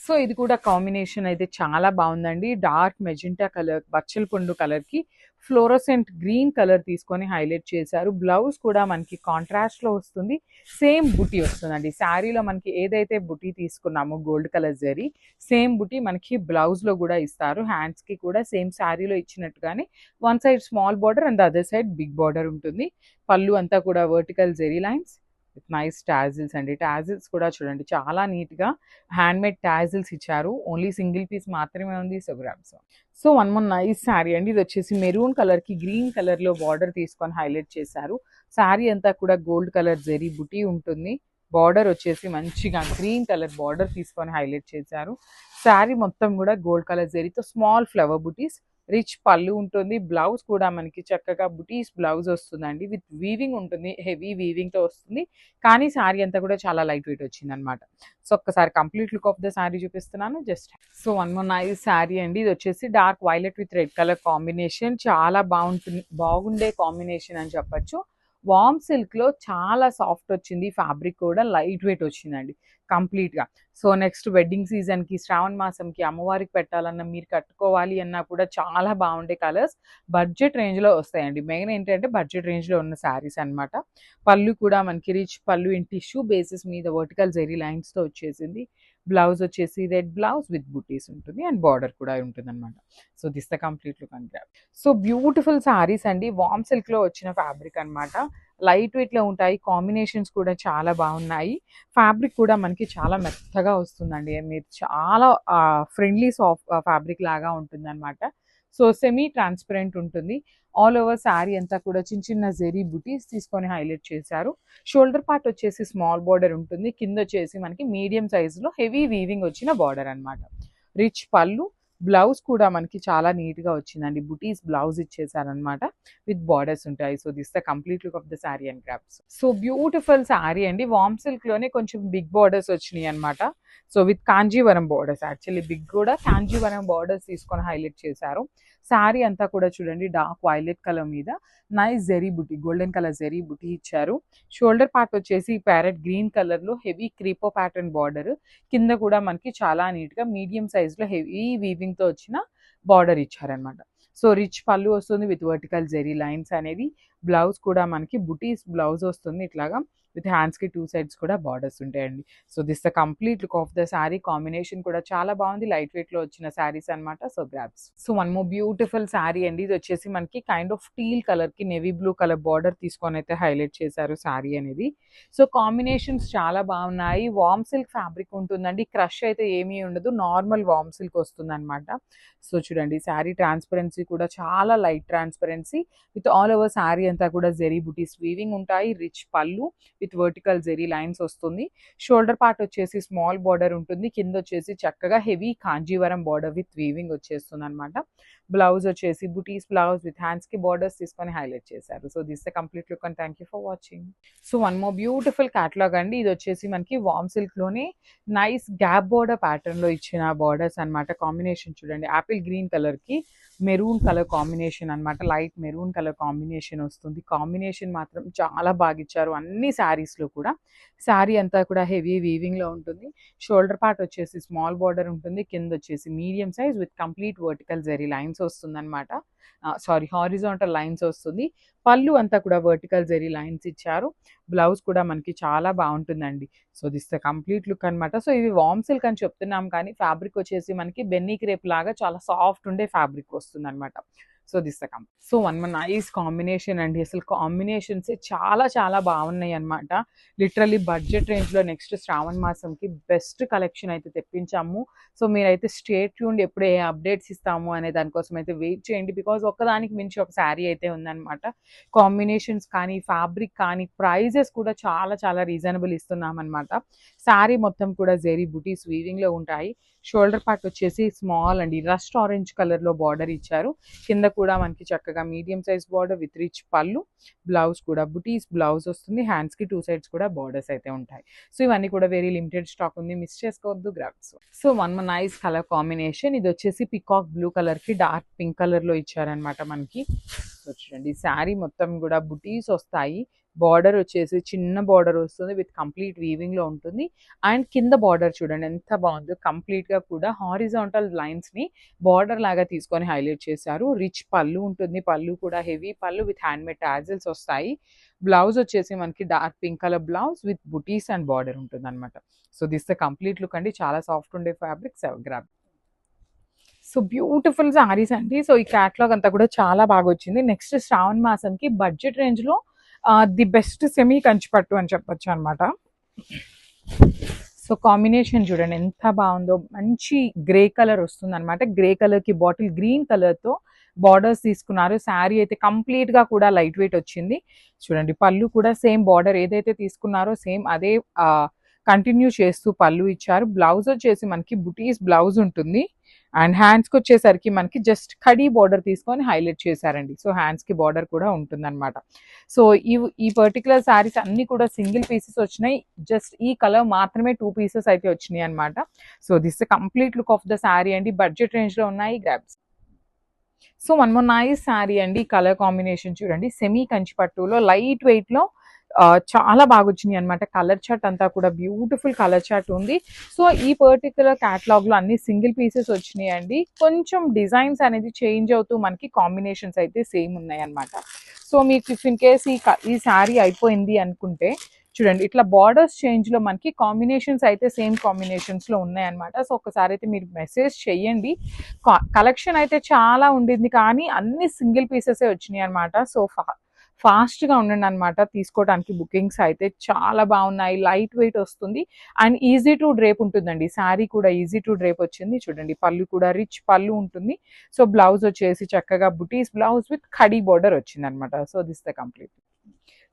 So ఇది కూడా combination అయితే చాలా బాగుందండి. డార్క్ మెజెంటా కలర్, బచ్చల పండు కలర్‌కి ఫ్లోరోసెంట్ గ్రీన్ కలర్ తీసుకొని హైలైట్ చేశారు. బ్లౌజ్ కూడా మనకి కాంట్రాస్ట్‌లో వస్తుంది. సేమ్ బుటీ వస్తుందండి. శారీలో మనకి ఏదైతే బుటీ తీసుకున్నామో గోల్డ్ కలర్ జరీ, సేమ్ బుటీ మనకి బ్లౌజ్‌లో కూడా ఇస్తారు. హ్యాండ్స్‌కి కూడా సేమ్ శారీలో ఇచ్చినట్టుగానే one side small border and other side big border ఉంటుంది. పళ్ళు అంతా కూడా vertical zari lines with nice tassels అండి. టాజిల్స్ కూడా చూడండి చాలా నీట్‌గా హ్యాండ్‌మేడ్ టాజిల్స్ ఇచ్చారు. ఓన్లీ సింగిల్ పీస్ మాత్రమే ఉంది. So grams. So one more nice sari అండి. ఇది వచ్చేసి మెరూన్ కలర్‌కి గ్రీన్ కలర్‌లో బార్డర్ తీసుకొని హైలైట్ చేశారు. శారీ అంతా కూడా గోల్డ్ కలర్ జెరీ బుటీ ఉంటుంది. బార్డర్ వచ్చేసి మంచిగా గ్రీన్ కలర్ బార్డర్ తీసుకొని హైలైట్ చేశారు. శారీ మొత్తం కూడా గోల్డ్ కలర్ జెరీతో స్మాల్ ఫ్లవర్ బుటీస్, రిచ్ పళ్ళు ఉంటుంది. బ్లౌజ్ కూడా మనకి చక్కగా బుటీస్ బ్లౌజ్ వస్తుందండి. విత్ వీవింగ్ ఉంటుంది. హెవీ వీవింగ్‌తో వస్తుంది. కానీ శారీ అంతా కూడా చాలా లైట్ వెయిట్ వచ్చిందనమాట. సో ఒక్కసారి complete look of the sari చూపిస్తున్నాను just. So one more nice sari అండి. ఇది వచ్చేసి dark violet with red colour combination. చాలా బాగుండే కాంబినేషన్ అని చెప్పొచ్చు. వార్మ్ సిల్క్‌లో చాలా సాఫ్ట్ వచ్చింది. ఫ్యాబ్రిక్ కూడా లైట్ వెయిట్ వచ్చిందండి కంప్లీట్‌గా. సో నెక్స్ట్ వెడ్డింగ్ సీజన్‌కి, శ్రావణ మాసంకి అమ్మవారికి పెట్టాలన్నా, మీరు కట్టుకోవాలి అన్నా కూడా చాలా బాగుండే కలర్స్ బడ్జెట్ రేంజ్‌లో వస్తాయండి. మెయిన్ ఏంటంటే బడ్జెట్ రేంజ్‌లో ఉన్న శారీస్ అనమాట. పళ్ళు కూడా మనకి రిచ్ పళ్ళు ఇన్ టిష్యూ బేసిస్ మీద వర్టికల్ జెరీ లైన్స్‌తో వచ్చేసింది. బ్లౌజ్ వచ్చేసి రెడ్ బ్లౌజ్ విత్ బుటీస్ ఉంటుంది అండ్ బార్డర్ కూడా ఉంటుందన్నమాట. So this the complete look and grab. So beautiful saris అండి. వార్మ్ సిల్క్‌లో వచ్చిన ఫ్యాబ్రిక్ అనమాట. లైట్ వెయిట్‌లో ఉంటాయి. కాంబినేషన్స్ కూడా చాలా బాగున్నాయి. ఫ్యాబ్రిక్ కూడా మనకి చాలా మెత్తగా వస్తుందండి. మీరు చాలా ఫ్రెండ్లీ సాఫ్ట్ ఫ్యాబ్రిక్ లాగా ఉంటుందన్నమాట. సో సెమీ ట్రాన్స్పరెంట్ ఉంటుంది. ఆల్ ఓవర్ శారీ అంతా కూడా చిన్న చిన్న జెరీ బుటీస్ తీసుకొని హైలైట్ చేశారు. షోల్డర్ పార్ట్ వచ్చేసి స్మాల్ బార్డర్ ఉంటుంది. కింద వచ్చేసి మనకి మీడియం సైజులో హెవీ వీవింగ్ వచ్చిన బార్డర్ అనమాట. రిచ్ పళ్ళు, బ్లౌజ్ కూడా మనకి చాలా నీట్‌గా వచ్చిందండి. బుటీస్ బ్లౌజ్ ఇచ్చేసారనమాట. విత్ బార్డర్స్ ఉంటాయి. So this the complete look of the sari and grasp. So beautiful sari అండి. వార్మ్ సిల్క్‌లోనే కొంచెం బిగ్ బార్డర్స్ వచ్చినాయి అనమాట. So with Kanjeevaram borders, actually big కూడా కాంజీవరం బార్డర్స్ తీసుకొని హైలైట్ చేశారు. శారీ అంతా కూడా చూడండి డార్క్ వైలెట్ కలర్ మీద నైస్ జెరీ బుటీ, గోల్డెన్ కలర్ జెరీ బుటీ ఇచ్చారు. షోల్డర్ పార్ట్ వచ్చేసి ప్యారెట్ గ్రీన్ కలర్‌లో హెవీ క్రీపో ప్యాటర్న్ బార్డర్. కింద కూడా మనకి చాలా నీట్‌గా మీడియం సైజ్‌లో హెవీ వీవింగ్‌తో వచ్చిన బార్డర్ ఇచ్చారనమాట. సో రిచ్ పళ్ళు వస్తుంది విత్ వర్టికల్ జెరీ లైన్స్ అనేది. బ్లౌజ్ కూడా మనకి బుటీస్ బ్లౌజ్ వస్తుంది ఇట్లాగా. విత్ హ్యాండ్స్‌కి 2 సైడ్స్ కూడా బార్డర్స్ ఉంటాయండి. So this the complete look of the sari. Combination కూడా చాలా బాగుంది. లైట్ వెయిట్‌లో వచ్చిన శారీస్ అనమాట. So grabs. So one more beautiful sari అండి. ఇది వచ్చేసి మనకి కైండ్ ఆఫ్ టీల్ కలర్‌కి నేవీ బ్లూ కలర్ బార్డర్ తీసుకొని అయితే హైలైట్ చేశారు శారీ అనేది. సో కాంబినేషన్స్ చాలా బాగున్నాయి. వార్మ్ సిల్క్ ఫ్యాబ్రిక్ ఉంటుందండి. క్రష్ అయితే ఏమీ ఉండదు. నార్మల్ వార్మ్ సిల్క్ వస్తుందన్నమాట. సో చూడండి శారీ ట్రాన్స్పరెన్సీ కూడా చాలా light transparency with all over sari అంతా కూడా జెరీ బుటీస్ వీవింగ్ ఉంటాయి. రిచ్ పళ్ళు విత్ వర్టికల్ జెరీ లైన్స్ వస్తుంది. షోల్డర్ పార్ట్ వచ్చేసి స్మాల్ బార్డర్ ఉంటుంది. కింద వచ్చేసి చక్కగా heavy Kanjeevaram border with weaving వచ్చేస్తుంది అనమాట. బ్లౌజ్ వచ్చేసి బుటీస్ బ్లౌజ్ విత్ హ్యాండ్స్‌కి బార్డర్స్ తీసుకొని హైలైట్ చేశారు. So this the complete look and thank you for watching. So one more beautiful catalogue అండి. ఇది వచ్చేసి మనకి వార్మ్ సిల్క్‌లోనే నైస్ గ్యాప్ బార్డర్ ప్యాటర్న్‌లో ఇచ్చిన బార్డర్స్ అనమాట. కాంబినేషన్ చూడండి యాపిల్ గ్రీన్ కలర్‌కి మెరూన్ కలర్ కాంబినేషన్ అనమాట. లైట్ మెరూన్ కలర్ కాంబినేషన్ వస్తుంది. కాంబినేషన్ మాత్రం చాలా బాగా ఇచ్చారు అన్ని శారీస్‌లో కూడా. శారీ అంతా కూడా హెవీ వీవింగ్‌లో ఉంటుంది. షోల్డర్ పార్ట్ వచ్చేసి స్మాల్ బార్డర్ ఉంటుంది. కింద వచ్చేసి medium size with complete vertical zari lines వస్తుందన్నమాట. సారీ హారిజాంటల్ లైన్స్ వస్తుంది. పళ్ళు అంతా కూడా వర్టికల్ జెరీ లైన్స్ ఇచ్చారు. బ్లౌజ్ కూడా మనకి చాలా బాగుంటుందండి. So this the complete look అనమాట. సో ఇవి వార్మ్ సిల్క్ అని చెప్తున్నాం కానీ ఫ్యాబ్రిక్ వచ్చేసి మనకి బెన్నీ క్రేప్ లాగా చాలా సాఫ్ట్ ఉండే ఫ్యాబ్రిక్ వస్తుందన్నమాట. So this the so one nice combination అండి. అసలు కాంబినేషన్స్ చాలా చాలా బాగున్నాయి అనమాట. లిటరల్లీ బడ్జెట్ రేంజ్‌లో నెక్స్ట్ శ్రావణ మాసంకి బెస్ట్ కలెక్షన్ అయితే తెప్పించాము. సో మీరైతే స్టే ట్యూన్డ్, ఎప్పుడు ఏ అప్డేట్స్ ఇస్తాము అనే దానికోసం అయితే వెయిట్ చేయండి. బికాజ్ ఒక్కదానికి మించి ఒక శారీ అయితే ఉందన్నమాట. కాంబినేషన్స్ కానీ, ఫ్యాబ్రిక్ కానీ, ప్రైజెస్ కూడా చాలా చాలా రీజనబుల్ ఇస్తున్నామన్నమాట. శారీ మొత్తం కూడా జెరీ బుటీస్ వీవింగ్‌లో ఉంటాయి. షోల్డర్ పార్ట్ వచ్చేసి స్మాల్ అండి రస్ట్ ఆరెంజ్ కలర్‌లో బార్డర్ ఇచ్చారు. కింద కూడా మనకి చక్కగా medium size border with rich పళ్ళు. బ్లౌజ్ కూడా బుటీస్ బ్లౌజ్ వస్తుంది. హ్యాండ్స్‌కి 2 సైడ్స్ కూడా బార్డర్స్ అయితే ఉంటాయి. సో ఇవన్నీ కూడా వెరీ లిమిటెడ్ స్టాక్ ఉంది. మిస్ చేసుకోవద్దు. Grabs. So one nice colour combination. ఇది వచ్చేసి పికాక్ బ్లూ కలర్‌కి డార్క్ పింక్ కలర్‌లో ఇచ్చారనమాట మనకి. సో చూడండి శారీ మొత్తం కూడా బుటీస్ వస్తాయి. బార్డర్ వచ్చేసి చిన్న బార్డర్ వస్తుంది విత్ కంప్లీట్ వీవింగ్ లో ఉంటుంది. అండ్ కింద బార్డర్ చూడండి ఎంత బాగుందో, కంప్లీట్ గా కూడా హారిజాంటల్ లైన్స్ ని బార్డర్ లాగా తీసుకొని హైలైట్ చేశారు. రిచ్ పళ్ళు ఉంటుంది, పళ్ళు కూడా హెవీ పళ్ళు విత్ హ్యాండ్ మేడ్ టాజిల్స్ వస్తాయి. బ్లౌజ్ వచ్చేసి మనకి dark pink colour blouse with buttis and border ఉంటుంది అనమాట. So this the complete look అండి, చాలా సాఫ్ట్ ఉండే fabric grab. So beautiful saris అండి. సో ఈ క్యాటలాగ్ అంతా కూడా చాలా బాగా వచ్చింది. నెక్స్ట్ శ్రావణ మాసంకి బడ్జెట్ రేంజ్ లో ది బెస్ట్ సెమీ కంచిపట్టు అని చెప్పొచ్చు అనమాట. సో కాంబినేషన్ చూడండి ఎంత బాగుందో, మంచి గ్రే కలర్ వస్తుంది అనమాట. గ్రే కలర్ కి బాటిల్ గ్రీన్ కలర్ తో బార్డర్స్ తీసుకున్నారు. శారీ అయితే కంప్లీట్ గా కూడా లైట్ వెయిట్ వచ్చింది. చూడండి పళ్ళు కూడా సేమ్ బార్డర్ ఏదైతే తీసుకున్నారో సేమ్ అదే కంటిన్యూ చేస్తూ పళ్ళు ఇచ్చారు. బ్లౌజ్ వచ్చేసి మనకి బుటీస్ బ్లౌజ్ ఉంటుంది. అండ్ హ్యాండ్స్కి వచ్చేసరికి మనకి జస్ట్ కడీ బార్డర్ తీసుకొని హైలైట్ చేశారండి. సో హ్యాండ్స్కి బార్డర్ కూడా ఉంటుంది అనమాట. సో ఈ పర్టికులర్ శారీస్ అన్ని కూడా సింగిల్ పీసెస్ వచ్చినాయి. జస్ట్ ఈ కలర్ మాత్రమే 2 పీసెస్ అయితే వచ్చినాయి అనమాట. So this complete look of the sari అండి. బడ్జెట్ రేంజ్ లో ఉన్నాయి grabs. So one more nice sari అండి. కలర్ కాంబినేషన్ చూడండి, సెమీ కంచిపట్టులో లైట్ వెయిట్ లో చాలా బాగా వచ్చినాయి అనమాట. కలర్ చార్ట్ అంతా కూడా బ్యూటిఫుల్ కలర్ చార్ట్ ఉంది. సో ఈ పర్టికులర్ క్యాటలాగ్ లో అన్ని సింగిల్ పీసెస్ వచ్చినాయి అండి. కొంచెం డిజైన్స్ అనేది చేంజ్ అవుతూ మనకి కాంబినేషన్స్ అయితే సేమ్ ఉన్నాయి అనమాట. సో మీకు ఇఫ్ ఇన్ కేస్ ఈ శారీ అయిపోయింది అనుకుంటే చూడండి, ఇట్లా బార్డర్స్ చేంజ్ లో మనకి కాంబినేషన్స్ అయితే సేమ్ కాంబినేషన్స్ లో ఉన్నాయన్నమాట. సో ఒకసారి అయితే మీరు మెసేజ్ చెయ్యండి. కలెక్షన్ అయితే చాలా ఉండింది కానీ అన్ని సింగిల్ పీసెసే వచ్చినాయి అనమాట. సో ఫాస్ట్గా ఉండండి అనమాట తీసుకోవడానికి. బుకింగ్స్ అయితే చాలా బాగున్నాయి. లైట్ వెయిట్ వస్తుంది అండ్ ఈజీ టు డ్రేప్ ఉంటుందండి. శారీ కూడా ఈజీ టు డ్రేప్ వచ్చింది. చూడండి పళ్ళు కూడా రిచ్ పళ్ళు ఉంటుంది. సో బ్లౌజ్ వచ్చేసి చక్కగా బుటీస్ బ్లౌజ్ విత్ ఖడీ బార్డర్ వచ్చింది అనమాట. So this the complete.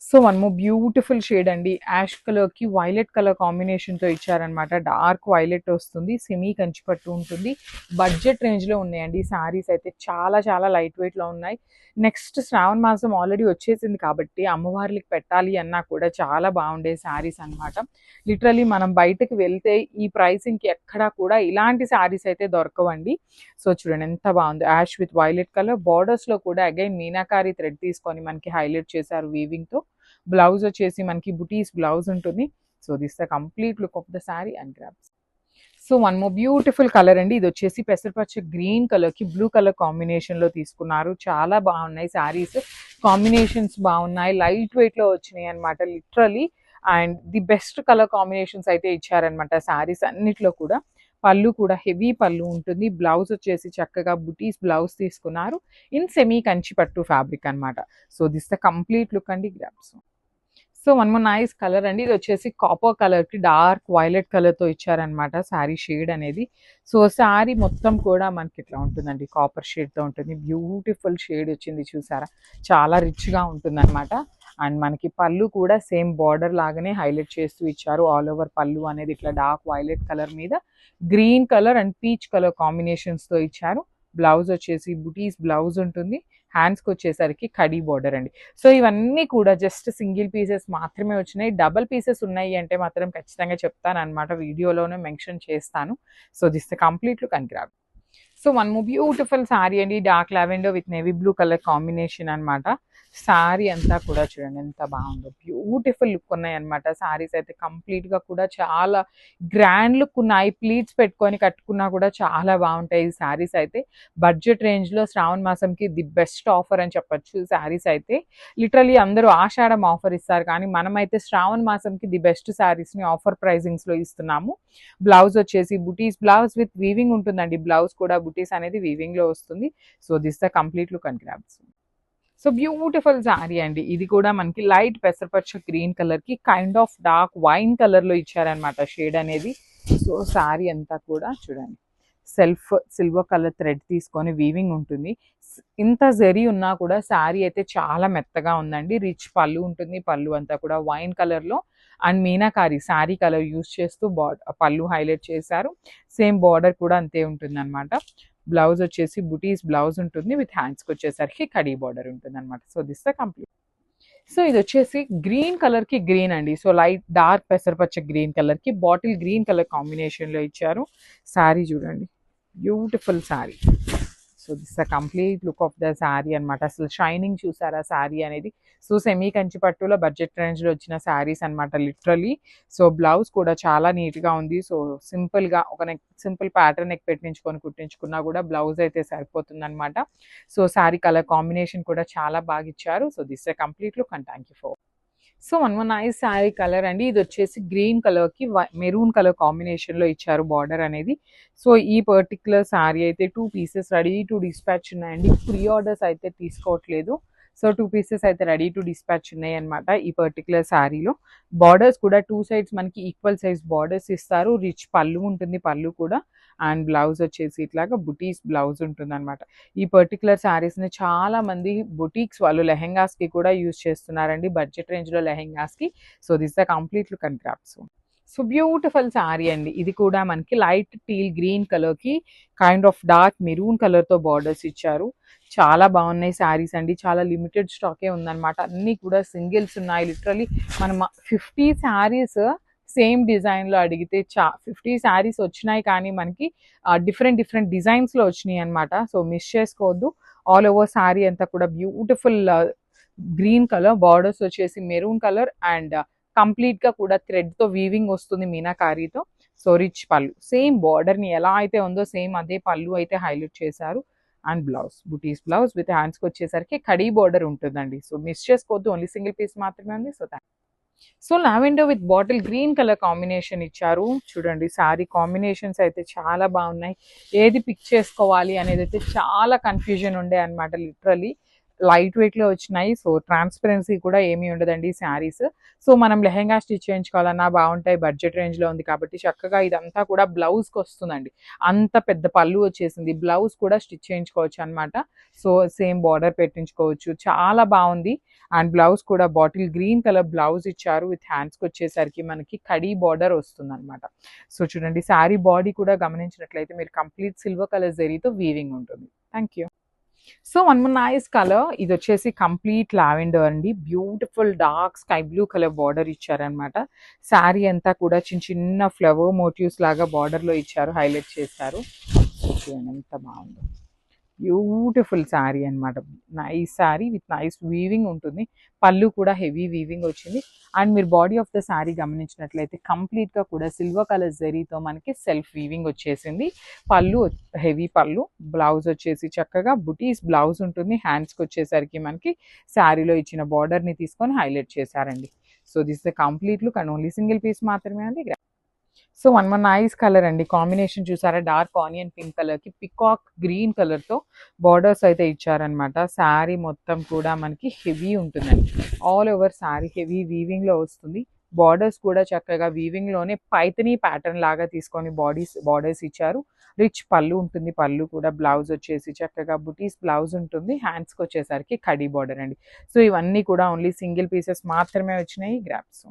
So one more beautiful shade అండి. యాష్ కలర్ కి వైలెట్ కలర్ కాంబినేషన్ తో ఇచ్చారనమాట. డార్క్ వైలెట్ వస్తుంది, సెమీ కంచిపట్టు ఉంటుంది. బడ్జెట్ రేంజ్ లో ఉన్నాయండి. శారీస్ అయితే చాలా చాలా లైట్ వెయిట్ లో ఉన్నాయి. నెక్స్ట్ శ్రావణ మాసం ఆల్రెడీ వచ్చేసింది కాబట్టి అమ్మవార్లకి పెట్టాలి అన్నా కూడా చాలా బాగుండే శారీస్ అనమాట. లిటరలీ మనం బయటకు వెళ్తే ఈ ప్రైసింగ్ కి ఎక్కడా కూడా ఇలాంటి శారీస్ అయితే దొరకవండి. సో చూడండి ఎంత బాగుంది. Ash with violet colour borders లో కూడా అగైన్ మీనాకారి థ్రెడ్ తీసుకొని మనకి హైలైట్ చేశారు వీవింగ్ తో. బ్లౌజ్ వచ్చేసి మనకి బుటీస్ బ్లౌజ్ ఉంటుంది. So this the complete look of the sari and grabs. So one more beautiful colour అండి. ఇది వచ్చేసి పెసరపచ్చ గ్రీన్ కలర్ కి బ్లూ కలర్ కాంబినేషన్ లో తీసుకున్నారు. చాలా బాగున్నాయి శారీస్, కాంబినేషన్స్ బాగున్నాయి. లైట్ వెయిట్ లో వచ్చినాయి అనమాట literally. And the best colour combinations అయితే ఇచ్చారనమాట శారీస్ అన్నిట్లో కూడా. పళ్ళు కూడా హెవీ పళ్ళు ఉంటుంది. బ్లౌజ్ వచ్చేసి చక్కగా బుటీస్ బ్లౌజ్ తీసుకున్నారు ఇన్ సెమీ కంచిపట్టు ఫ్యాబ్రిక్ అనమాట. So this the complete look అండి grabs. So one more nice colour అండి. ఇది వచ్చేసి కాపర్ కలర్ కి డార్క్ వైలెట్ కలర్ తో ఇచ్చారనమాట శారీ షేడ్ అనేది. సో శారీ మొత్తం కూడా మనకి ఇట్లా ఉంటుందండి, కాపర్ షేడ్ తో ఉంటుంది. బ్యూటిఫుల్ షేడ్ వచ్చింది చూసారా, చాలా రిచ్ గా ఉంటుంది అనమాట. అండ్ మనకి పళ్ళు కూడా సేమ్ బార్డర్ లాగానే హైలైట్ చేస్తూ ఇచ్చారు. ఆల్ ఓవర్ పళ్ళు అనేది ఇట్లా డార్క్ వైలెట్ కలర్ మీద green colour and peach colour combinations తో ఇచ్చారు. బ్లౌజ్ వచ్చేసి బుటీస్ బ్లౌజ్ ఉంటుంది. హ్యాండ్స్కి వచ్చేసరికి కడీ బార్డర్ అండి. సో ఇవన్నీ కూడా జస్ట్ సింగిల్ పీసెస్ మాత్రమే వచ్చినాయి. డబల్ పీసెస్ ఉన్నాయి అంటే మాత్రం ఖచ్చితంగా చెప్తాను అనమాట, వీడియోలోనే మెన్షన్ చేస్తాను. So this the complete look and grab. So one more beautiful sari అండి. Dark lavender with navy blue colour combination అనమాట. శారీ అంతా కూడా చూడండి ఎంత బాగుందో, బ్యూటిఫుల్ లుక్ ఉన్నాయి అనమాట. శారీస్ అయితే కంప్లీట్ గా కూడా చాలా గ్రాండ్ లుక్ ఉన్నాయి. ప్లీట్స్ పెట్టుకొని కట్టుకున్నా కూడా చాలా బాగుంటాయి ఈ శారీస్ అయితే. బడ్జెట్ రేంజ్ లో శ్రావణ మాసంకి ది బెస్ట్ ఆఫర్ అని చెప్పొచ్చు. శారీస్ అయితే లిటరలీ అందరూ ఆషాఢం ఆఫర్ ఇస్తారు కానీ మనమైతే శ్రావణ మాసంకి ది బెస్ట్ శారీస్ ని ఆఫర్ ప్రైజింగ్స్ లో ఇస్తున్నాము. బ్లౌజ్ వచ్చేసి బుటీస్ బ్లౌజ్ విత్ వీవింగ్ ఉంటుందండి. బ్లౌజ్ కూడా బుటీస్ అనేది వీవింగ్ లో వస్తుంది. So this the complete look and grabs. So beautiful sari అండి. ఇది కూడా మనకి లైట్ పెసరపచ్చ గ్రీన్ కలర్ కి kind of dark wine colour లో ఇచ్చారనమాట షేడ్ అనేది. సో శారీ అంతా కూడా చూడండి సిల్వర్ కలర్ థ్రెడ్ తీసుకొని వీవింగ్ ఉంటుంది. ఇంత జరీ ఉన్నా కూడా శారీ అయితే చాలా మెత్తగా ఉందండి. రిచ్ పళ్ళు ఉంటుంది. పళ్ళు అంతా కూడా వైన్ కలర్ లో and meenakari sari colour use చేస్తూ పళ్ళు హైలైట్ చేశారు. సేమ్ బార్డర్ కూడా అంతే ఉంటుంది అనమాట. బ్లౌజ్ వచ్చేసి బుటీస్ బ్లౌజ్ ఉంటుంది విత్ హ్యాండ్స్కి వచ్చేసరికి కడీ బార్డర్ ఉంటుంది అనమాట. So this the complete. So ఇది వచ్చేసి గ్రీన్ కలర్ కి గ్రీన్ అండి. సో లైట్ డార్క్ పెసరపచ్చ గ్రీన్ కలర్ కి బాటిల్ గ్రీన్ కలర్ కాంబినేషన్ లో ఇచ్చారు. శారీ చూడండి, beautiful sari. So this the complete look of the sari అనమాట. అసలు షైనింగ్ చూసారా శారీ అనేది. సో సెమీ కంచి పట్టులో బడ్జెట్ రేంజ్లో వచ్చిన శారీస్ అనమాట లిటరలీ. సో బ్లౌజ్ కూడా చాలా నీట్గా ఉంది. సో సింపుల్గా ఒక నెక్ సింపుల్ ప్యాటర్న్ నెక్ పెట్టించుకొని కుట్టించుకున్నా కూడా బ్లౌజ్ అయితే సరిపోతుంది అనమాట. సో శారీ కలర్ కాంబినేషన్ కూడా చాలా బాగా ఇచ్చారు. So this the complete look and thank you for. So one one nice sari colour అండి. ఇది వచ్చేసి గ్రీన్ కలర్కి మెరూన్ కలర్ కాంబినేషన్లో ఇచ్చారు బార్డర్ అనేది. సో ఈ పర్టికులర్ శారీ అయితే 2 పీసెస్ రెడీ టు డిస్పాచ్ ఉన్నాయండి. ప్రీ ఆర్డర్స్ అయితే తీసుకోవట్లేదు. సో 2 పీసెస్ అయితే రెడీ టు డిస్పాచ్ ఉన్నాయి అనమాట ఈ పర్టికులర్ శారీలో. బార్డర్స్ కూడా 2 సైడ్స్ మనకి ఈక్వల్ సైజ్ బార్డర్స్ ఇస్తారు. రిచ్ పళ్ళు ఉంటుంది, పళ్ళు కూడా. అండ్ బ్లౌజ్ వచ్చేసి ఇట్లాగా బుటీస్ బ్లౌజ్ ఉంటుంది అనమాట. ఈ పర్టికులర్ శారీస్ని చాలా మంది బుటీక్స్ వాళ్ళు లెహెంగాస్కి కూడా యూజ్ చేస్తున్నారండి, బడ్జెట్ రేంజ్లో లెహెంగాస్కి. So this the complete look and crafts. So beautiful sari అండి. ఇది కూడా మనకి లైట్ టీల్ గ్రీన్ కలర్కి కైండ్ ఆఫ్ డార్క్ మెరూన్ కలర్తో బార్డర్స్ ఇచ్చారు. చాలా బాగున్నాయి శారీస్ అండి. చాలా లిమిటెడ్ స్టాకే ఉందన్నమాట. అన్నీ కూడా సింగిల్స్ ఉన్నాయి. లిటరలీ మనం 50 శారీస్ సేమ్ డిజైన్లో అడిగితే 50 శారీస్ వచ్చినాయి, కానీ మనకి డిఫరెంట్ డిజైన్స్లో వచ్చినాయి అనమాట. సో మిస్ చేసుకోవద్దు. ఆల్ ఓవర్ శారీ అంతా కూడా బ్యూటిఫుల్ గ్రీన్ కలర్, బార్డర్స్ వచ్చేసి మెరూన్ కలర్ అండ్ కంప్లీట్గా కూడా థ్రెడ్తో వీవింగ్ వస్తుంది మీనాకారీతో. సో రిచ్ పళ్ళు, సేమ్ బార్డర్ని ఎలా అయితే ఉందో సేమ్ అదే పళ్ళు అయితే హైలైట్ చేశారు. And blouse buttis blouse with హ్యాండ్స్కి వచ్చేసరికి కడీ బార్డర్ ఉంటుందండి. సో మిస్ చేసుకోవద్దు, ఓన్లీ సింగిల్ పీస్ మాత్రమే ఉంది. So lavender with bottle green colour combination ఇచ్చారు. చూడండి శారీ కాంబినేషన్స్ అయితే చాలా బాగున్నాయి. ఏది పిక్ చేసుకోవాలి అనేది అయితే చాలా కన్ఫ్యూజన్ ఉండే అనమాట. లిటరలీ లైట్ వెయిట్లో వచ్చినాయి. సో ట్రాన్స్పరెన్సీ కూడా ఏమీ ఉండదండి శారీస్. సో మనం లెహెంగా స్టిచ్ చేయించుకోవాలన్నా బాగుంటాయి, బడ్జెట్ రేంజ్లో ఉంది కాబట్టి. చక్కగా ఇదంతా కూడా బ్లౌజ్కి వస్తుందండి. అంత పెద్ద పళ్ళు వచ్చేసింది, బ్లౌజ్ కూడా స్టిచ్ చేయించుకోవచ్చు అనమాట. సో సేమ్ బార్డర్ పెట్టించుకోవచ్చు, చాలా బాగుంది. అండ్ బ్లౌజ్ కూడా బాటిల్ గ్రీన్ కలర్ బ్లౌజ్ ఇచ్చారు. విత్ హ్యాండ్స్కి వచ్చేసరికి మనకి కడీ బార్డర్ వస్తుంది అనమాట. సో చూడండి శారీ బాడీ కూడా గమనించినట్లయితే మీరు కంప్లీట్ సిల్వర్ కలర్ జరీతో వీవింగ్ ఉంటుంది. Thank you. So one more nice colour. ఇది వచ్చేసి కంప్లీట్ లావెండర్ అండి. Beautiful dark sky blue colour border ఇచ్చారనమాట. శారీ అంతా కూడా చిన్న చిన్న ఫ్లవర్ మోటివ్స్ లాగా బార్డర్లో ఇచ్చారు, హైలైట్ చేశారు. చూడండి ఎంత బాగుందో. బ్యూటిఫుల్ శారీ అనమాట. Nice sari with nice weaving ఉంటుంది. పళ్ళు కూడా హెవీ వీవింగ్ వచ్చింది. అండ్ మీరు బాడీ ఆఫ్ ద శారీ గమనించినట్లయితే కంప్లీట్గా కూడా సిల్వర్ కలర్ జరీతో మనకి సెల్ఫ్ వీవింగ్ వచ్చేసింది. పళ్ళు హెవీ పళ్ళు, బ్లౌజ్ వచ్చేసి చక్కగా బుటీస్ బ్లౌజ్ ఉంటుంది. హ్యాండ్స్కి వచ్చేసరికి మనకి శారీలో ఇచ్చిన బార్డర్ని తీసుకొని హైలైట్ చేశారండి. So this the complete look and only single piece మాత్రమే ఉంది. So one one nice colour అండి. కాంబినేషన్ చూసారా, డార్క్ ఆనియన్ పింక్ కలర్కి పికాక్ గ్రీన్ కలర్తో బార్డర్స్ అయితే ఇచ్చారనమాట. శారీ మొత్తం కూడా మనకి హెవీ ఉంటుందండి. ఆల్ ఓవర్ శారీ హెవీ వీవింగ్లో వస్తుంది. బార్డర్స్ కూడా చక్కగా వీవింగ్లోనే పైతనీ ప్యాటర్న్ లాగా తీసుకొని బార్డర్స్ ఇచ్చారు. రిచ్ పళ్ళు ఉంటుంది, పళ్ళు కూడా. బ్లౌజ్ వచ్చేసి చక్కగా బుటీస్ బ్లౌజ్ ఉంటుంది. హ్యాండ్స్కి వచ్చేసరికి కడీ బార్డర్ అండి. సో ఇవన్నీ కూడా ఓన్లీ సింగిల్ పీసెస్ మాత్రమే వచ్చినాయి. గ్రాప్స్.